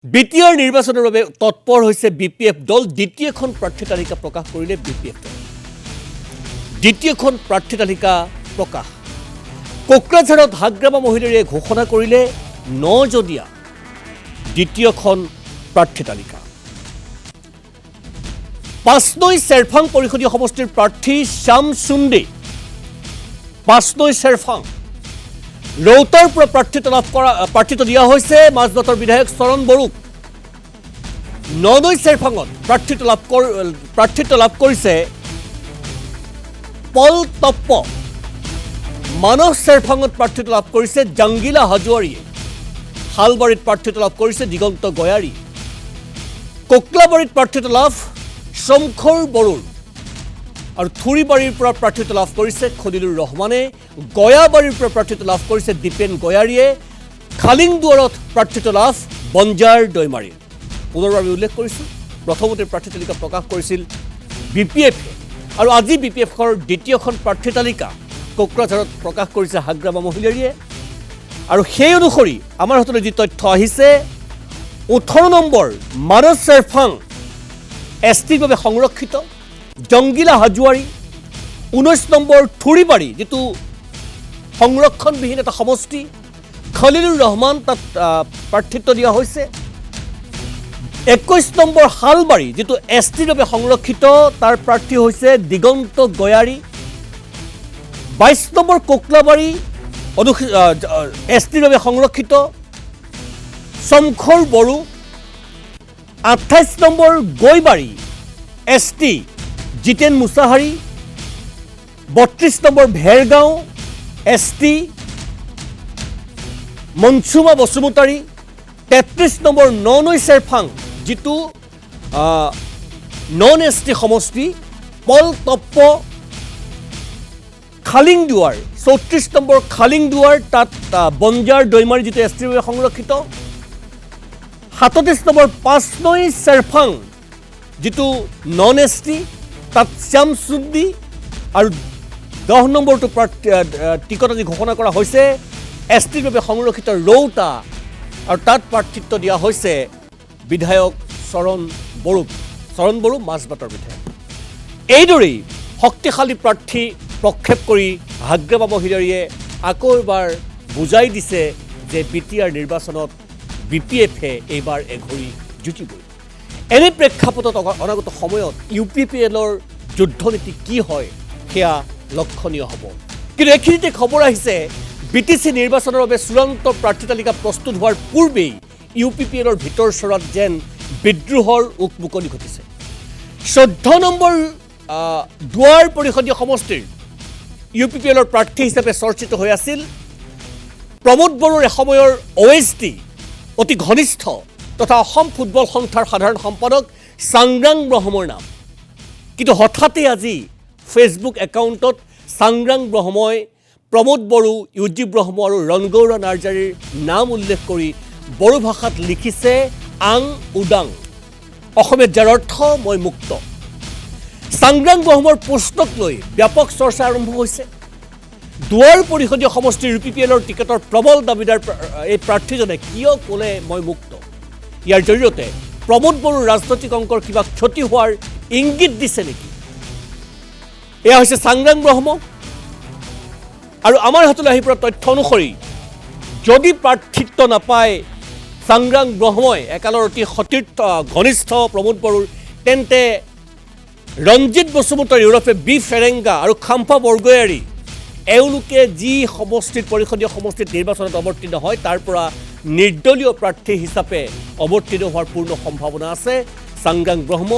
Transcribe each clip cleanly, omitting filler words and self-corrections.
BTR নিৰ্বাচনৰ বাবে তৎপৰ হৈছে বিপিএফ দল দ্বিতীয়খন প্ৰাৰ্থী তালিকা প্ৰকাশ কৰিলে বিপিএফ দল দ্বিতীয়খন প্ৰাৰ্থী তালিকা প্ৰকাশ কোকৰাঝাৰত হাগ্ৰামা মহিলাৰে ঘোষণা কৰিলে 9 জনীয়া দ্বিতীয়খন প্ৰাৰ্থী তালিকা পাঁচনৈ চেৰফাং পৰিষদীয় সমষ্টিৰ প্ৰাৰ্থী শ্যাম সুন্দে পাঁচনৈ চেৰফাং ৰৌতাৰ পৰা প্ৰাৰ্থিত্ব দিয়া হৈছে মাজবাটৰ বিধায়ক চৰণ বড়োক ননৈ চেৰফাঙত প্ৰাৰ্থিত্ব লাভ কৰিছে পল তপ্প মানস চেৰফাঙত প্ৰাৰ্থিত্ব লাভ কৰিছে জাংগিলা হাজোৱাৰীয়ে শালবাৰীত প্ৰাৰ্থিত্ব লাভ কৰিছে দিগন্ত গয়াৰী কোকলাবাৰীত প্ৰাৰ্থিত্ব লাভ শমখৰ বড়োৰ আৰু থুৰিবাৰীৰ পৰা প্ৰাৰ্থিত্ব লাভ কৰিছে খলিলুৰ ৰহমানে গয়াবাৰীৰ পৰা প্ৰাৰ্থিত্ব লাভ কৰিছে দীপেন গয়াৰীয়ে খালিংদুৱাৰত প্ৰাৰ্থিত্ব লাভ বঞ্জাৰ দৈমাৰীৰ পুনৰবাৰ আমি উল্লেখ কৰিছোঁ প্ৰথমতে প্ৰাৰ্থী তালিকা প্ৰকাশ কৰিছিল বিপিএফে আৰু আজি বিপিএফৰ দ্বিতীয়খন প্ৰাৰ্থী তালিকা কোকৰাঝাৰত প্ৰকাশ কৰিছে হাগ্ৰামা মহিলাৰীয়ে আৰু সেই অনুসৰি আমাৰ হাতলৈ যি তথ্য আহিছে 18 নম্বৰ মানস চেৰফাং এছটিৰ বাবে সংৰক্ষিত জংগিলা হাজোৱাৰী 19 নম্বৰ থুৰিবাৰী যেটো সংৰক্ষণবিহীন এটা সমষ্টি খলিলুৰ ৰহমান তাত প্ৰাৰ্থিত্ব দিয়া হৈছে 21 নম্বৰ শালবাৰী যেটো এছটিৰ বাবে সংৰক্ষিত তাৰ প্ৰাৰ্থী হৈছে দিগন্ত গয়াৰী 22 নম্বৰ কোকলাবাৰী এছটিৰ বাবে সংৰক্ষিত শমখৰ Bodo 28 number Goibari ST Jiten Mushahary 32 number Bhergaon ST Mansuma Basumatary 33 number Nonoi Serfang যেটো নন এছটি সমষ্টি পল তপ্প খালিংদুৱাৰ 34 নম্বৰ খালিংদুৱাৰ তাত বঞ্জাৰ দৈমাৰী যেটো এছটিৰ বাবে সংৰক্ষিত 37 নম্বৰ পাঁচনৈ চেৰফাং যেটো নন এছটি তাত শ্যাম সুন্দী আৰু 10 নম্বৰটো টিকট আজি ঘোষণা কৰা হৈছে এছটিৰ বাবে সংৰক্ষিত ৰৌতা আৰু তাত প্ৰাৰ্থিত্ব দিয়া হৈছে বিধায়ক চৰণ বড়ো মাজবাটৰ বিধায়ক এইদৰেই শক্তিশালী প্ৰাৰ্থী প্ৰক্ষেপ কৰি হাগ্ৰামা মহিলাৰীয়ে আকৌ এবাৰ বুজাই দিছে যে বিটিআৰ নিৰ্বাচনত বিপিএফে এইবাৰ এঘৰি জুটিবই এনে প্ৰেক্ষাপটত অনাগত সময়ত ইউপিপিএলৰ যুদ্ধনীতি কি হয় সেয়া লক্ষণীয় হ'ব কিন্তু এইখিনিতে খবৰ আহিছে বিটিচি নিৰ্বাচনৰ বাবে চূড়ান্ত প্ৰাৰ্থী তালিকা প্ৰস্তুত হোৱাৰ পূৰ্বেই ইউপিপিএলৰ ভিতৰ চৰাত যেন বিদ্ৰোহৰ উকমুকনি ঘটিছে 14 নম্বৰ দুৱাৰ পৰিষদীয় সমষ্টিৰ ইউপিপিএলৰ প্ৰাৰ্থী হিচাপে চৰ্চিত হৈ আছিল প্ৰমোদ বড়োৰ এসময়ৰ OST অতি ঘনিষ্ঠ তথা অসম ফুটবল সংস্থাৰ সাধাৰণ সম্পাদক চাংৰাং ব্ৰহ্মৰ নাম কিন্তু হঠাতে আজি ফেচবুক একাউণ্টত চাংৰাং ব্ৰহ্মই প্ৰমোদ বড়ো ইউজি ব্ৰহ্ম আৰু ৰণগৌৰা নাৰ্জাৰীৰ নাম উল্লেখ কৰি বড়ো ভাষাত লিখিছে আং উদাং অসমীয়াত যাৰ অৰ্থ মই মুক্ত চাংৰাং ব্ৰহ্মৰ পোষ্টক লৈ ব্যাপক চৰ্চা আৰম্ভ হৈছে দুৱাৰ পৰিষদীয় সমষ্টিৰ ইউপিপিএলৰ টিকেটৰ প্ৰবল দাবীদাৰ এই প্ৰাৰ্থীজনে কিয় ক'লে মই মুক্ত ইয়াৰ জৰিয়তে প্ৰমোদ বড়োৰ ৰাজনৈতিক অংকৰ কিবা ক্ষতি হোৱাৰ ইংগিত দিছে নেকি এয়া হৈছে চাংৰাং ব্ৰহ্ম আৰু আমাৰ হাতলৈ আহি পৰা তথ্য অনুসৰি যদি প্ৰাৰ্থিত্ব নাপায় চাংৰাং ব্ৰহ্মই একালৰ অতি সতীৰ্থ ঘনিষ্ঠ প্ৰমোদ বড়োৰ তেন্তে ৰঞ্জিত বসুমতাৰী ওৰফে বি ফেৰেংগা আৰু খাম্পা বৰগয়াৰী এওঁলোকে যি সমষ্টিত পৰিষদীয় সমষ্টিত নিৰ্বাচনত অৱতীৰ্ণ হয় তাৰ পৰা নিৰ্দলীয় প্ৰাৰ্থী হিচাপে অৱতীৰ্ণ হোৱাৰ পূৰ্ণ সম্ভাৱনা আছে চাংৰাং ব্ৰহ্ম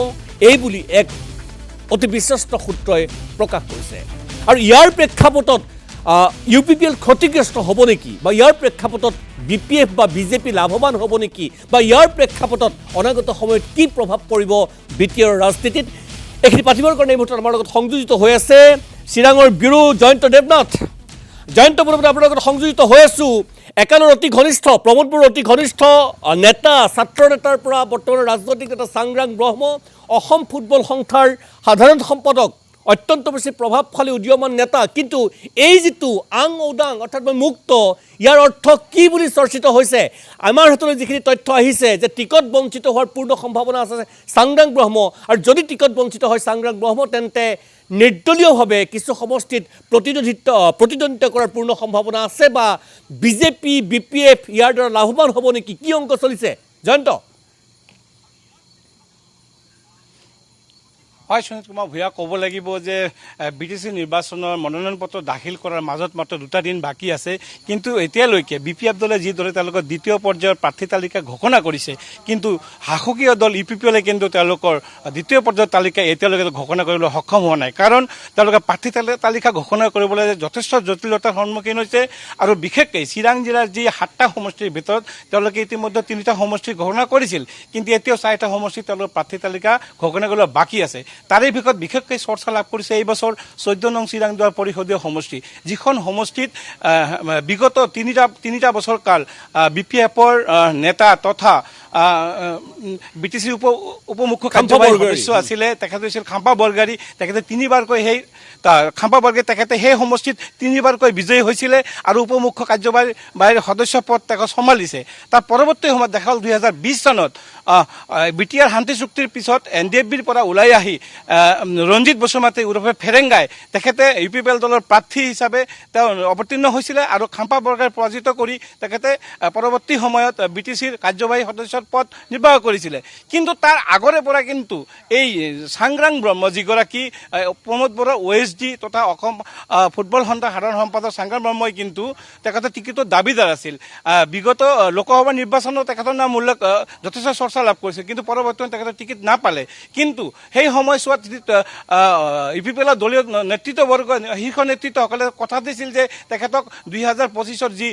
এই বুলি এক অতি বিশ্বস্ত সূত্ৰই প্ৰকাশ কৰিছে আৰু ইয়াৰ প্ৰেক্ষাপটত ইউপিপিএল ক্ষতিগ্ৰস্ত হ'ব নেকি বা ইয়াৰ প্ৰেক্ষাপটত বিপিএফ বা বিজেপি লাভৱান হ'ব নেকি বা ইয়াৰ প্ৰেক্ষাপটত অনাগত সময়ত কি প্ৰভাৱ পৰিব বিটিআৰৰ ৰাজনীতিত এইখিনি পাতিবৰ কাৰণে এই মুহূৰ্তত আমাৰ লগত সংযোজিত হৈ আছে চিৰাঙৰ ব্যুৰো জয়ন্ত দেৱনাথ পুনৰবাৰ আপোনাৰ লগত সংযোজিত হৈ আছোঁ একালৰ অতি ঘনিষ্ঠ প্ৰমোদ বড়োৰ অতি ঘনিষ্ঠ নেতা ছাত্ৰ নেতাৰ পৰা বৰ্তমানৰ ৰাজনৈতিক নেতা চাংৰাং ব্ৰহ্ম অসম ফুটবল সংস্থাৰ সাধাৰণ সম্পাদক অত্যন্ত বেছি প্ৰভাৱশালী উদীয়মান নেতা, কিন্তু এই যিটো আং ঔদাং অৰ্থাৎ মুক্ত, ইয়াৰ অৰ্থ কি বুলি চৰ্চিত হৈছে? আমাৰ হাতলৈ যিখিনি তথ্য আহিছে যে টিকট বঞ্চিত হোৱাৰ পূৰ্ণ সম্ভাৱনা আছে চাংগ্ৰাং ব্ৰহ্ম, আৰু যদি টিকট বঞ্চিত হয় চাংগ্ৰাং ব্ৰহ্ম, তেন্তে নিৰ্দলীয়ভাৱে কিছু সমষ্টিত প্ৰতিদ্বন্দ্বিতা কৰাৰ পূৰ্ণ সম্ভাৱনা আছে, বা বিজেপি BPF ইয়াৰ দ্বাৰা লাভৱান হ'ব নেকি? কি অংক চলিছে জয়ন্ত? হয় সুনীত কুমাৰ ভূঞা, ক'ব লাগিব যে BTC নিৰ্বাচনৰ মনোনয়ন পত্ৰ দাখিল কৰাৰ মাজত মাত্ৰ 2টা দিন বাকী আছে, কিন্তু এতিয়ালৈকে BPF দলে যিদৰে তেওঁলোকৰ দ্বিতীয় পৰ্যায়ৰ প্ৰাৰ্থী তালিকা ঘোষণা কৰিছে, কিন্তু শাসকীয় দল UPPলে কিন্তু তেওঁলোকৰ দ্বিতীয় পৰ্যায়ৰ তালিকা এতিয়ালৈকে ঘোষণা কৰিবলৈ সক্ষম হোৱা নাই। কাৰণ তেওঁলোকে প্ৰাৰ্থী তালিকা ঘোষণা কৰিবলৈ যথেষ্ট জটিলতাৰ সন্মুখীন হৈছে, আৰু বিশেষকৈ চিৰাং জিলাৰ যি 7টা সমষ্টিৰ ভিতৰত তেওঁলোকে ইতিমধ্যে 3টা সমষ্টি ঘোষণা কৰিছিল, কিন্তু এতিয়াও 4টা সমষ্টিত তেওঁলোকৰ প্ৰাৰ্থী তালিকা ঘোষণা কৰিবলৈ বাকী আছে। তাৰে ভিতৰত বিশেষকৈ চৰ্চা লাভ কৰিছে এই বছৰ 14 নং চিৰাংদুৱাৰ পৰিষদীয় সমষ্টি, যিখন সমষ্টিত বিগত তিনিটা বছৰ কাল BPFৰ নেতা তথা BTC উপমুখ্য কাৰ্যবাহী সদস্য আছিলে, তেখেত হৈছিল খাম্পা বৰগাৰী। তেখেতে 3বাৰকৈ খাম্পা বৰগাৰী তেখেতে সেই সমষ্টিত 3বাৰকৈ বিজয়ী হৈছিলে, আৰু উপমুখ্য কাৰ্যবাহীৰ সদস্য পদ তেখেত চম্ভালিছে। তাৰ পৰৱৰ্তী সময়ত দেখা গ'ল 2020 চনত BTR শান্তি চুক্তিৰ পিছত NDFBৰ পৰা ওলাই আহি ৰঞ্জিত বসুমতাৰী ওৰফে ফেৰেংগাই তেখেতে UPPL দলৰ প্ৰাৰ্থী হিচাপে তেওঁ অৱতীৰ্ণ হৈছিলে, আৰু খাম্পা বৰগাৰী পৰাজিত কৰি তেখেতে পৰৱৰ্তী সময়ত BTCৰ কাৰ্যবাহী সদস্যৰ পদ নিৰ্বাহ কৰিছিলে। কিন্তু তাৰ আগৰে পৰা কিন্তু এই চাংগ্ৰাং ব্ৰহ্ম, যিগৰাকী প্ৰমোদ বৰা OSD তথা অসম ফুটবল সন্থাৰ সাধাৰণ সম্পাদক চাংগ্ৰাং ব্ৰহ্মই কিন্তু তেখেতে টিকটৰ দাবীদাৰ আছিল। বিগত লোকসভা নিৰ্বাচনত তেখেতৰ নাম উল্লেখ যথেষ্ট চৰ্চা লাভ কৰিছিল, কিন্তু পৰৱৰ্তীত তেখেতে টিকট নাপালে। কিন্তু সেই সময়ছোৱাত UPPLৰ দলীয় নেতৃত্ববৰ্গ, শীৰ্ষ নেতৃত্বসকলে কথা দিছিল যে তেখেতক 2025ৰ যি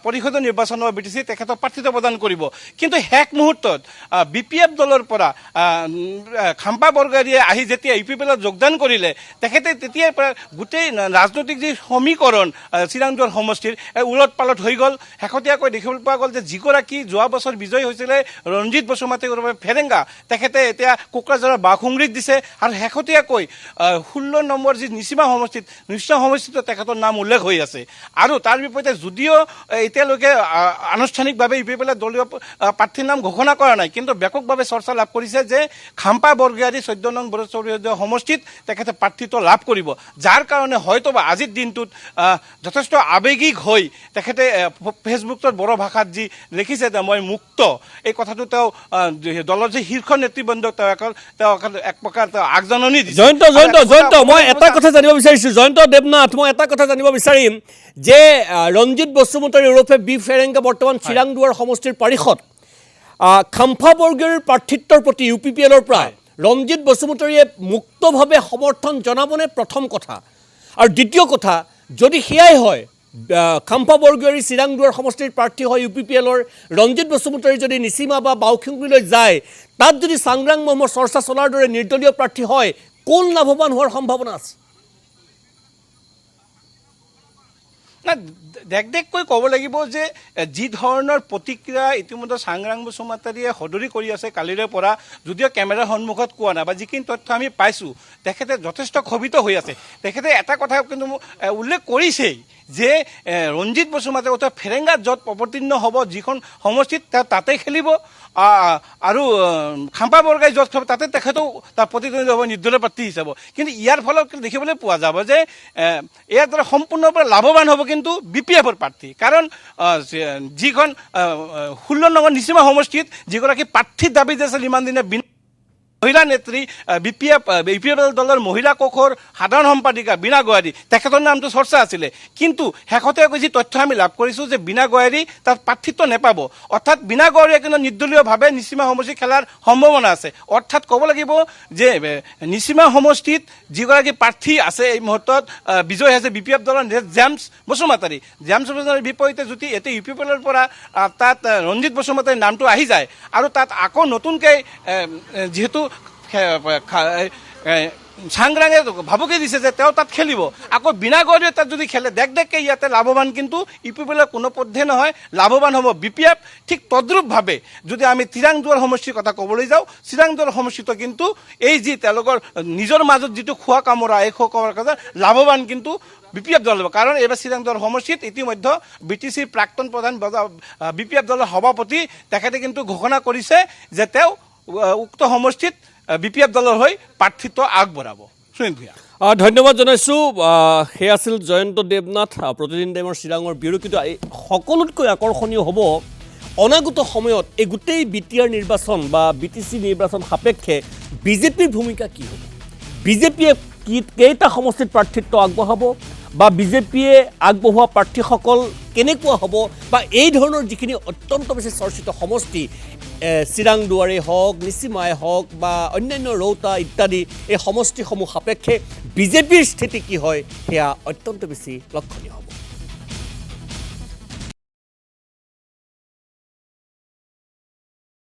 পৰিষদীয় নিৰ্বাচন হ'ব BTC তেখেতক প্ৰাৰ্থিত্ব প্ৰদান কৰিব। কিন্তু শেষ মুহূৰ্তত BPF দলৰ পৰা খাম্পা বৰগাৰীয়ে আহি যেতিয়া UPPLত যোগদান কৰিলে, তেখেতে তেতিয়াৰ পৰা গোটেই ৰাজনৈতিক যি সমীকৰণ চিৰাংদুৱাৰ সমষ্টিৰ উলট পালট হৈ গ'ল। শেহতীয়াকৈ দেখিবলৈ পোৱা গ'ল যে যিগৰাকী যোৱা বছৰ বিজয়ী হৈছিলে ৰঞ্জিত বসুমতাৰী ওৰফে ফেৰেংগা, তেখেতে এতিয়া কোকৰাঝাৰৰ বাঘুংৰিত দিছে, আৰু শেহতীয়াকৈ 16 নম্বৰ যি নিচিমা সমষ্টিত তেখেতৰ নাম উল্লেখ হৈ আছে। আৰু তাৰ বিপৰীতে যদিও এতিয়ালৈকে আনুষ্ঠানিকভাৱে UPPলে দলীয় প্ৰাৰ্থীৰ নাম ঘোষণা কৰা নাই, কিন্তু ব্যাপকভাৱে চৰ্চা লাভ কৰিছে যে খাম্পা বৰগাৰী 14 নং পৰিষদীয় সমষ্টিত তেখেতে প্ৰাৰ্থিত্ব লাভ কৰিব, যাৰ কাৰণে হয়তোবা আজিৰ দিনটোত যথেষ্ট আৱেগিক হৈ তেখেতে ফেচবুকত বড়ো ভাষাত যি লিখিছে যে মই মুক্ত, এই কথাটো তেওঁ দলৰ যি শীৰ্ষ নেতৃবৃন্দক তেওঁ এক প্ৰকাৰ আগজাননী দিছে। জয়ন্ত মই এটা কথা জানিব বিচাৰিছোঁ, জয়ন্ত দেৱনাথ, মই এটা কথা জানিব বিচাৰিম যে ৰঞ্জিত বসুমতাৰী ওৰফে বি ফেৰেংগা বৰ্তমান চিৰাংদুৱাৰ সমষ্টিৰ পাৰিষদ, খাম্পা বৰগাৰীৰ প্ৰাৰ্থিত্বৰ প্ৰতি UPPLৰ পৰা ৰঞ্জিত বসুমতাৰীয়ে মুক্তভাৱে সমৰ্থন জনাবনে? প্ৰথম কথা। আৰু দ্বিতীয় কথা, যদি সেয়াই হয়, খাম্পা বৰগাৰী চিৰাংদুৱাৰ সমষ্টিৰ প্ৰাৰ্থী হয় UPPLৰ, ৰঞ্জিত বসুমতাৰী যদি নিচিমা বা বাউসুংগুৰিলৈ যায়, তাত যদি চাংগ্ৰাং ব্ৰহ্মৰ চৰ্চা চলাৰ দৰে নিৰ্দলীয় প্ৰাৰ্থী হয়, কোন লাভৱান হোৱাৰ সম্ভাৱনা আছে? দেখকৈ ক'ব লাগিব যে যি ধৰণৰ প্ৰতিক্ৰিয়া ইতিমধ্যে চাংগ্ৰাং বসুমতাৰীয়ে সদৰি কৰি আছে কালিৰে পৰা, যদিও কেমেৰাৰ সন্মুখত কোৱা নাই বা যিখিনি তথ্য আমি পাইছোঁ, তেখেতে যথেষ্ট ক্ষোভিত হৈ আছে। তেখেতে এটা কথা কিন্তু উল্লেখ কৰিছেই যে ৰঞ্জিত বসুমতাৰী অৰ্থাৎ ফেৰেংগা য'ত অৱতীৰ্ণ হ'ব, যিখন সমষ্টিত তেওঁ তাতে খেলিব, আৰু খাম্পা বৰগাৰী য'ত খাব তাতে তেখেতেও তাৰ প্ৰতিদ্বন্দ্বী হ'ব নিৰ্দলীয় প্ৰাৰ্থী হিচাপে। কিন্তু ইয়াৰ ফলত দেখিবলৈ পোৱা যাব যে ইয়াৰ দ্বাৰা সম্পূৰ্ণৰূপে লাভৱান হ'ব কিন্তু BPFৰ প্ৰাৰ্থী, কাৰণ যিখন 16 নম্বৰ নিচিমা সমষ্টিত যিগৰাকী প্ৰাৰ্থীৰ দাবী দিছিল ইমান দিনে মহিলা নেত্ৰী UPPL দলৰ মহিলা কোষৰ সাধাৰণ সম্পাদিকা বীণা গোহাঁই, তেখেতৰ নামটো চৰ্চা আছিলে। কিন্তু শেহতীয়াকৈ যি তথ্য আমি লাভ কৰিছোঁ যে বীণা গোহাঁই তাত প্ৰাৰ্থিত্ব নাপাব, অৰ্থাৎ বীণা গোহাঁইয়ে কিন্তু নিৰ্দলীয়ভাৱে নিচিমা সমষ্টি খেলাৰ সম্ভাৱনা আছে। অৰ্থাৎ ক'ব লাগিব যে নিচিমা সমষ্টিত যিগৰাকী প্ৰাৰ্থী আছে এই মুহূৰ্তত বিজয় হৈছে BPF দলৰ জেমছ বসুমতাৰী। জেমছ বসুমতাৰীৰ বিপৰীতে যদি এতিয়া UPPLৰ পৰা তাত ৰঞ্জিত বসুমতাৰীৰ নামটো আহি যায়, আৰু তাত আকৌ নতুনকৈ যিহেতু চাংৰাঙে ভাবুকি দিছে যে তেওঁ তাত খেলিব, আকৌ বিনা গৰিয়ে তাত যদি খেলে দেখকে ইয়াতে লাভৱান কিন্তু ইউ পি পি এলৰ কোনো পধ্যে নহয়, লাভৱান হ'ব বি পি এফ। ঠিক তদ্ৰূপভাৱে যদি আমি চিৰাংদুৱাৰ সমষ্টিৰ কথা ক'বলৈ যাওঁ, চিৰাংদুৱাৰ সমষ্টিত কিন্তু এই যি তেওঁলোকৰ নিজৰ মাজত যিটো খোৱা কামোৰা, এই খোৱা কামোৰা লাভৱান কিন্তু বি পি এফ দল হ'ব। কাৰণ এইবাৰ চিৰাংদুৱাৰ সমষ্টিত ইতিমধ্যে বি টি চিৰ প্ৰাক্তন প্ৰধান বি পি এফ দলৰ সভাপতি তেখেতে কিন্তু ঘোষণা কৰিছে যে তেওঁ উক্ত সমষ্টিত বি পি এফ দলৰ হৈ প্ৰাৰ্থিত্ব আগবঢ়াব। সুনীল ভূঞা, ধন্যবাদ জনাইছোঁ। সেয়া আছিল জয়ন্ত দেৱনাথ, প্ৰতিদিন টাইমৰ চিৰাঙৰ ব্যুৰো। কিন্তু সকলোতকৈ আকৰ্ষণীয় হ'ব অনাগত সময়ত এই গোটেই বি টি আৰ নিৰ্বাচন বা বি টি চি নিৰ্বাচন সাপেক্ষে বিজেপিৰ ভূমিকা কি হ'ব। বিজেপিয়ে কেইটা সমষ্টিত প্ৰাৰ্থিত্ব আগবঢ়াব বা বিজেপিয়ে আগবঢ়োৱা প্ৰাৰ্থীসকল কেনেকুৱা হ'ব, বা এই ধৰণৰ যিখিনি অত্যন্ত বেছি চৰ্চিত সমষ্টি চিৰাংদুৱাৰেই হওক, নিচিমাই হওক বা অন্যান্য ৰৌতা ইত্যাদি, এই সমষ্টিসমূহ সাপেক্ষে বিজেপিৰ স্থিতি কি হয় সেয়া অত্যন্ত বেছি লক্ষণীয় হ'ব।